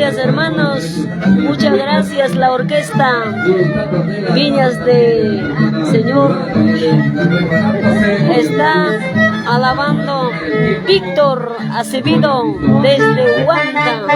gracias, hermanos. Muchas gracias, la orquesta Viñas de Señor. Está alabando Víctor Acevedo desde Huanta.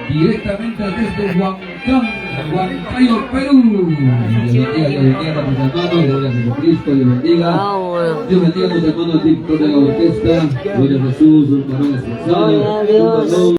Directamente desde Huancayo, Perú. Dios bendiga a tus hermanos, gloria a Jesucristo, Dios bendiga. Dios bendiga a tus hermanos, director de la orquesta, gloria a Jesús, un varón especial.